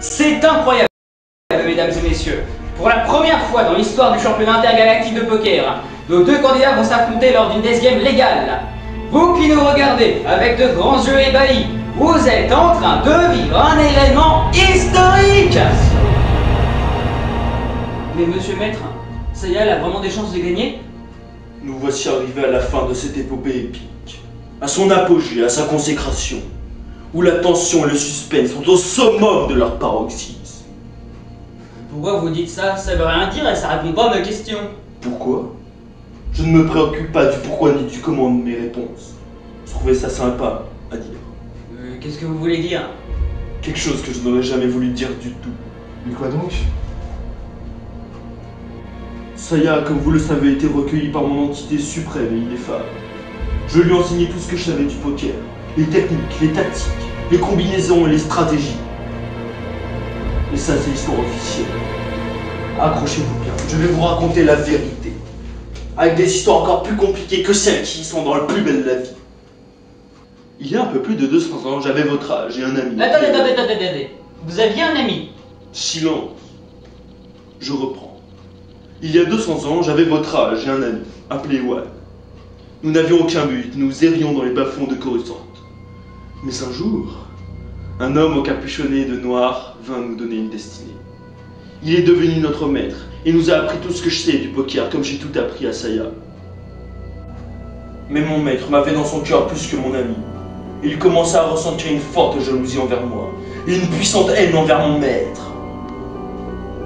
C'est incroyable, mesdames et messieurs. Pour la première fois dans l'histoire du championnat intergalactique de poker, nos deux candidats vont s'affronter lors d'une death game légale. Vous qui nous regardez avec de grands yeux ébahis, vous êtes en train de vivre un événement historique. Mais monsieur Maître, Saya a vraiment des chances de gagner? Nous voici arrivés à la fin de cette épopée épique, à son apogée, à sa consécration, où la tension et le suspense sont au summum de leur paroxysme. Pourquoi vous dites ça? Ça veut rien dire et ça répond pas à ma question. Pourquoi? Je ne me préoccupe pas du pourquoi ni du comment de mes réponses. Je trouvais ça sympa à dire. Qu'est-ce que vous voulez dire? Quelque chose que je n'aurais jamais voulu dire du tout. Mais quoi donc? Saya, comme vous le savez, été recueilli par mon entité suprême et ineffable. Je lui ai enseigné tout ce que je savais du poker. Les techniques, les tactiques, les combinaisons et les stratégies. Et ça, c'est l'histoire officielle. Accrochez-vous bien, je vais vous raconter la vérité. Avec des histoires encore plus compliquées que celles qui sont dans le plus bel de la vie. Il y a un peu plus de 200 ans, j'avais votre âge et un ami. Attendez. Vous aviez un ami? Silence. Je reprends. Il y a 200 ans, j'avais votre âge et un ami, appelé Wal. Nous n'avions aucun but, nous errions dans les bas-fonds de Coruscant. Mais un jour, un homme encapuchonné de noir vint nous donner une destinée. Il est devenu notre maître et nous a appris tout ce que je sais du poker, comme j'ai tout appris à Saya. Mais mon maître m'avait dans son cœur plus que mon ami. Il commença à ressentir une forte jalousie envers moi et une puissante haine envers mon maître.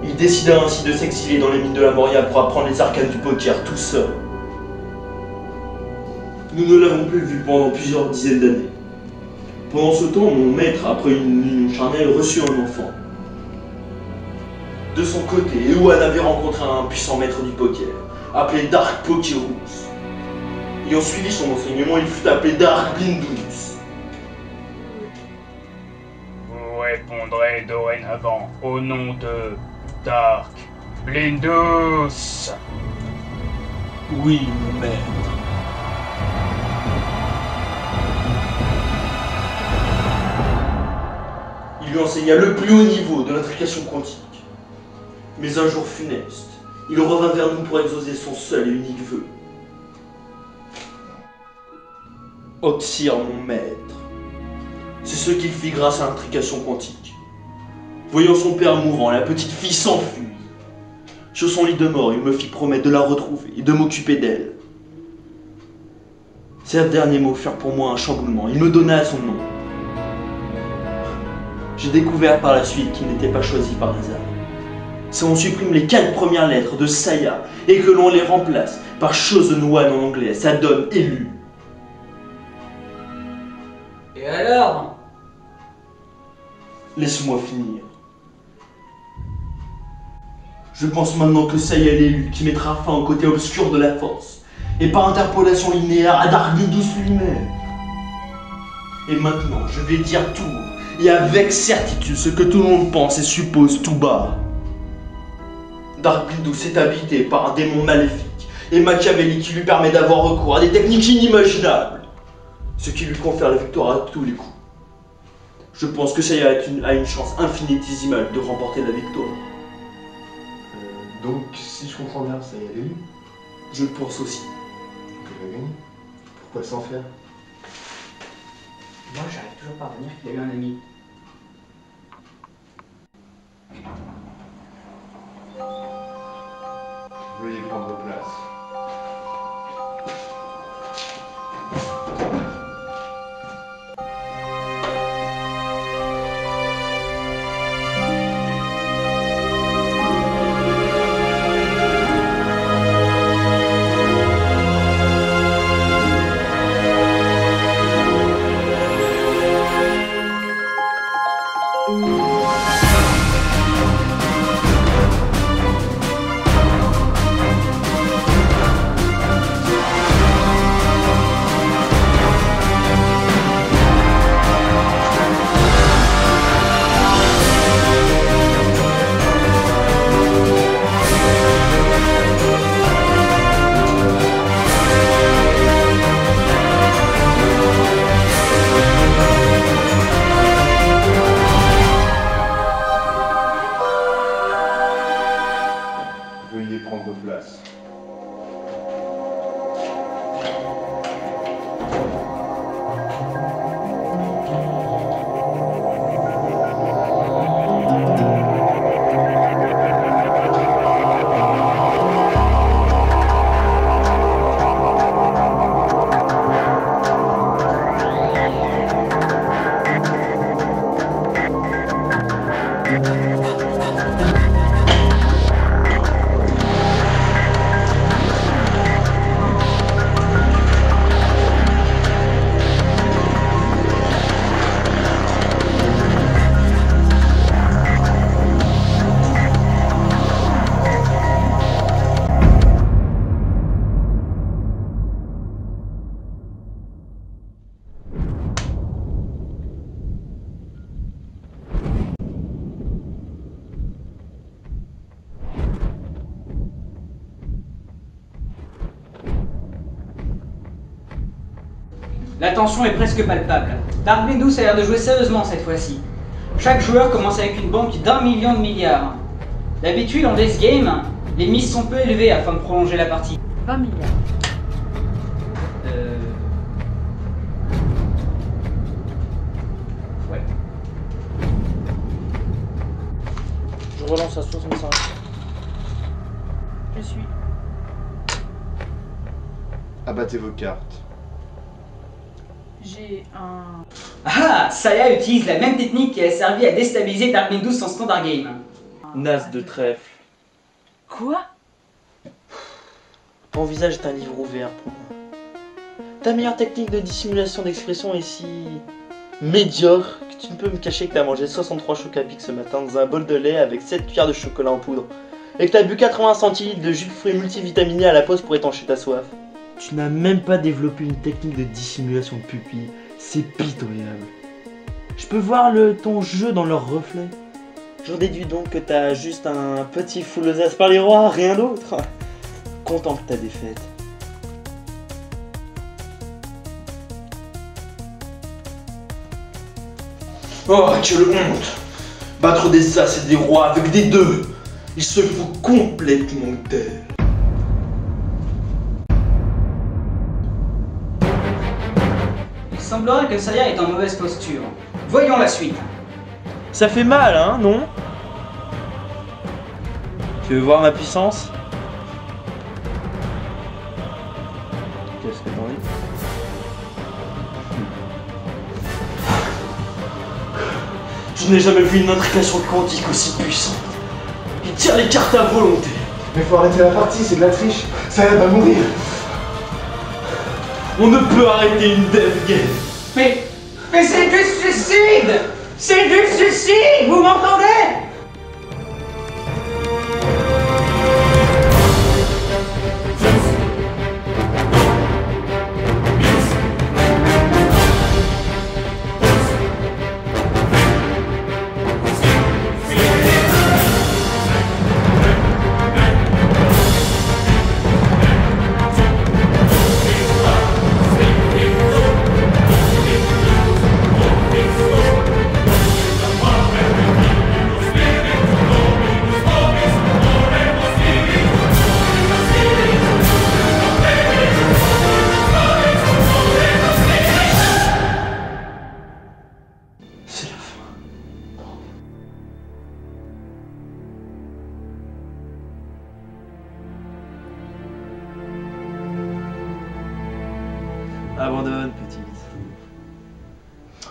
Il décida ainsi de s'exiler dans les mines de la Moria pour apprendre les arcanes du poker tout seul. Nous ne l'avons plus vu pendant plusieurs dizaines d'années. Pendant ce temps, mon maître, après une union charnelle, reçut un enfant. De son côté, Ewan avait rencontré un puissant maître du poker, appelé Dark Pokerus. Ayant suivi son enseignement, il fut appelé Dark Blindus. Vous répondrez dorénavant au nom de Dark Blindus. Oui, mon maître. Il lui enseigna le plus haut niveau de l'intrication quantique. Mais un jour funeste, il revint vers nous pour exaucer son seul et unique vœu. Oxyre, mon maître. C'est ce qu'il fit grâce à l'intrication quantique. Voyant son père mourant, la petite fille s'enfuit. Sur son lit de mort, il me fit promettre de la retrouver et de m'occuper d'elle. Ces derniers mots furent pour moi un chamboulement. Il me donna son nom. J'ai découvert par la suite qu'il n'était pas choisi par hasard. Si on supprime les 4 premières lettres de Saya et que l'on les remplace par Chosen One en anglais, ça donne élu. Et alors? Laisse-moi finir. Je pense maintenant que Saya est l'élu qui mettra fin au côté obscur de la force et par interpolation linéaire à Dark Blindus lui-même. Et maintenant, je vais dire tout et avec certitude ce que tout le monde pense et suppose tout bas. Dark Blindus est habité par un démon maléfique et machiavélique qui lui permet d'avoir recours à des techniques inimaginables, ce qui lui confère la victoire à tous les coups. Je pense que Saya a une chance infinitésimale de remporter la victoire. Donc, si je comprends bien, ça y est l'élu. Je le pense aussi. Donc elle va gagner. Pourquoi s'en faire? Moi, j'arrive toujours pas à revenir qu'il a eu un ami. Veuillez prendre place. La tension est presque palpable. Darkwing Dusk a l'air de jouer sérieusement cette fois-ci. Chaque joueur commence avec une banque d'1 million de milliards. D'habitude, en Death Game, les mises sont peu élevées afin de prolonger la partie. 20 milliards. Ouais. Je relance à 65. Je suis. Abattez vos cartes. J'ai un... Ah, Saya utilise la même technique qui a servi à déstabiliser Darkwing Dusk en standard game. Nas de trèfle. Quoi? Ton visage est un livre ouvert pour moi. Ta meilleure technique de dissimulation d'expression est si médiocre que tu ne peux me cacher que t'as mangé 63 chocs à pic ce matin dans un bol de lait avec 7 cuillères de chocolat en poudre et que t'as bu 80 centilitres de jus de fruits multivitaminés à la pause pour étancher ta soif. Tu n'as même pas développé une technique de dissimulation de pupilles. C'est pitoyable. Je peux voir ton jeu dans leurs reflets. J'en déduis donc que t'as juste un petit fou aux as par les rois, rien d'autre. Contemple ta défaite. Oh, quelle honte! Battre des as et des rois avec des deux! Il se fout complètement d'elle. Il semblerait que Saya est en mauvaise posture. Voyons la suite. Ça fait mal, hein, non? Tu veux voir ma puissance? Qu'est-ce que t'en dis? Je n'ai jamais vu une intrication quantique aussi puissante. Il tire les cartes à volonté. Mais faut arrêter la partie, c'est de la triche. Ça va mourir. On ne peut arrêter une death game. Mais c'est du suicide! C'est du suicide! Vous m'entendez? C'est la fin. Abandonne, petite.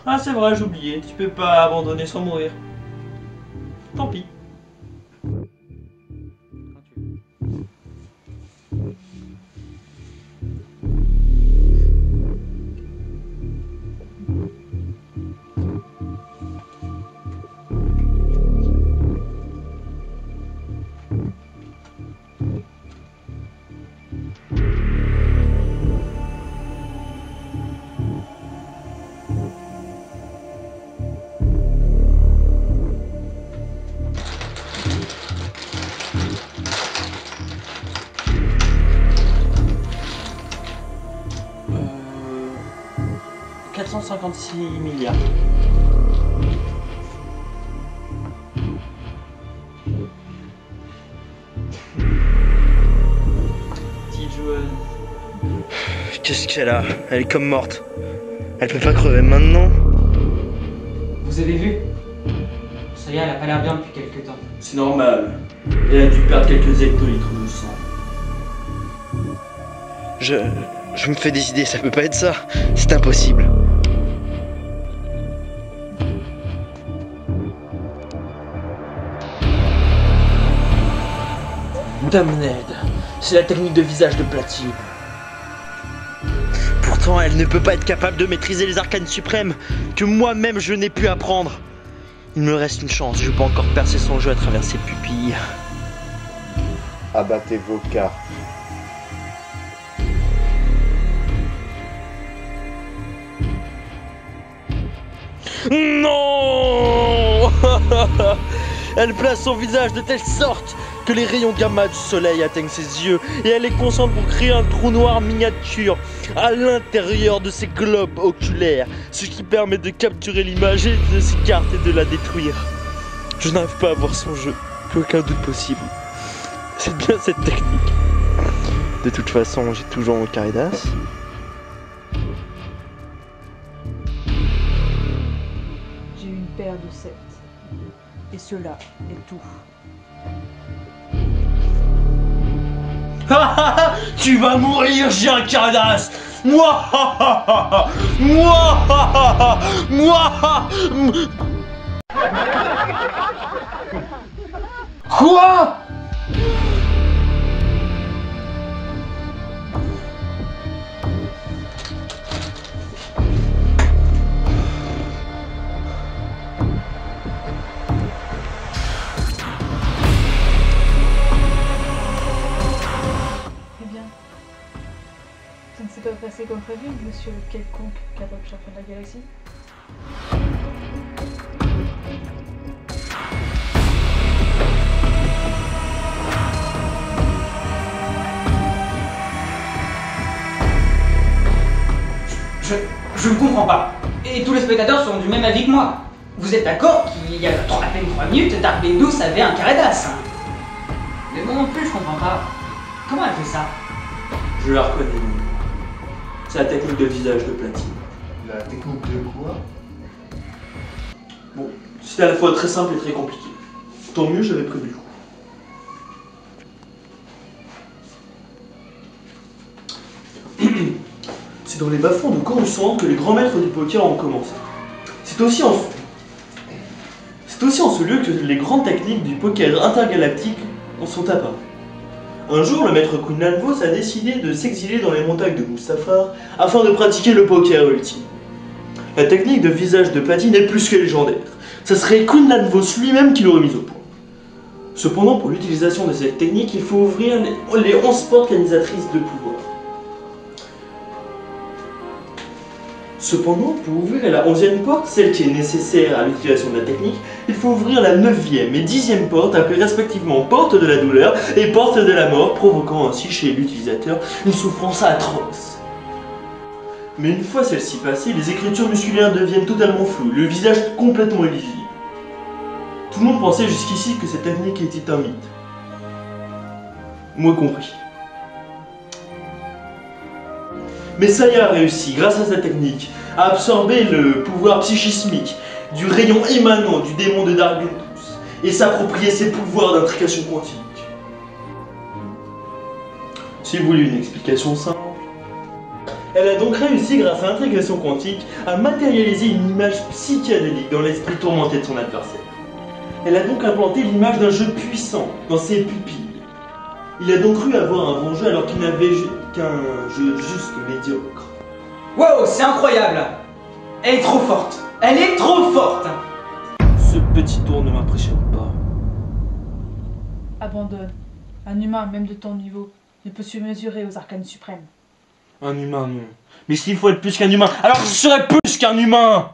Ah, c'est vrai, j'oubliais. Tu peux pas abandonner sans mourir. Tant pis. Euh... 456 milliards. Petite joueuse. Qu'est-ce qu'elle a? Elle est comme morte. Elle peut pas crever maintenant. Vous avez vu? Saya, elle a pas l'air bien depuis quelques temps. C'est normal. Elle a dû perdre quelques hectolitres de sang. Je me fais des idées, ça peut pas être ça. C'est impossible. Damned, c'est la technique de visage de Platine. Pourtant, elle ne peut pas être capable de maîtriser les arcanes suprêmes que moi-même je n'ai pu apprendre. Il me reste une chance, je peux encore percer son jeu à travers ses pupilles. Abattez vos cartes. Non. Elle place son visage de telle sorte que les rayons gamma du soleil atteignent ses yeux et elle les concentre pour créer un trou noir miniature à l'intérieur de ses globes oculaires, ce qui permet de capturer l'image de ses cartes et de la détruire. Je n'arrive pas à voir son jeu, plus aucun doute possible. C'est bien cette technique. De toute façon, j'ai toujours mon Caridas. J'ai une paire de 7. Et cela est tout. Tu vas mourir, j'ai un Caridas. Moi. Quoi? Eh bien, ça ne s'est pas passé comme prévu, monsieur quelconque capable champion de la galaxie. Je ne comprends pas. Et tous les spectateurs sont du même avis que moi. Vous êtes d'accord qu'il y a à peine 3 minutes, Dark Bindus avait un Caridas. Mais moi non plus, je comprends pas. Comment elle fait ça? Je la reconnais. C'est la technique de visage de Platine. La technique de quoi? Bon, c'était à la fois très simple et très compliqué. Tant mieux, j'avais prévu le coup. C'est dans les bas-fonds de Coruscant que les grands maîtres du poker ont commencé. C'est aussi en ce lieu que les grandes techniques du poker intergalactique en sont apparues. Un jour, le maître Quinlan Vos a décidé de s'exiler dans les montagnes de Mustafar afin de pratiquer le poker ultime. La technique de visage de Platine est plus que légendaire. Ça serait Quinlan Vos lui-même qui l'aurait mise au point. Cependant, pour l'utilisation de cette technique, il faut ouvrir les 11 portes canalisatrices de pouvoir. Cependant, pour ouvrir la 11e porte, celle qui est nécessaire à l'utilisation de la technique, il faut ouvrir la 9e et 10e porte, appelées respectivement porte de la douleur et porte de la mort, provoquant ainsi chez l'utilisateur une souffrance atroce. Mais une fois celle-ci passée, les écritures musculaires deviennent totalement floues, le visage complètement illisible. Tout le monde pensait jusqu'ici que cette technique était un mythe. Moi compris. Mais Saya a réussi, grâce à sa technique, à absorber le pouvoir psychismique du rayon émanant du démon de Dark Bindus et s'approprier ses pouvoirs d'intrication quantique. Si vous voulez une explication simple, elle a donc réussi, grâce à l'intrication quantique, à matérialiser une image psychédélique dans l'esprit tourmenté de son adversaire. Elle a donc implanté l'image d'un jeu puissant dans ses pupilles. Il a donc cru avoir un bon jeu alors qu'il n'avait qu'un jeu juste médiocre. Wow, c'est incroyable! Elle est trop forte! Elle est trop forte! Ce petit tour ne m'impressionne pas. Abandonne. Un humain, même de ton niveau, ne peut se mesurer aux arcanes suprêmes. Un humain, non. Mais s'il faut être plus qu'un humain, alors je serai plus qu'un humain!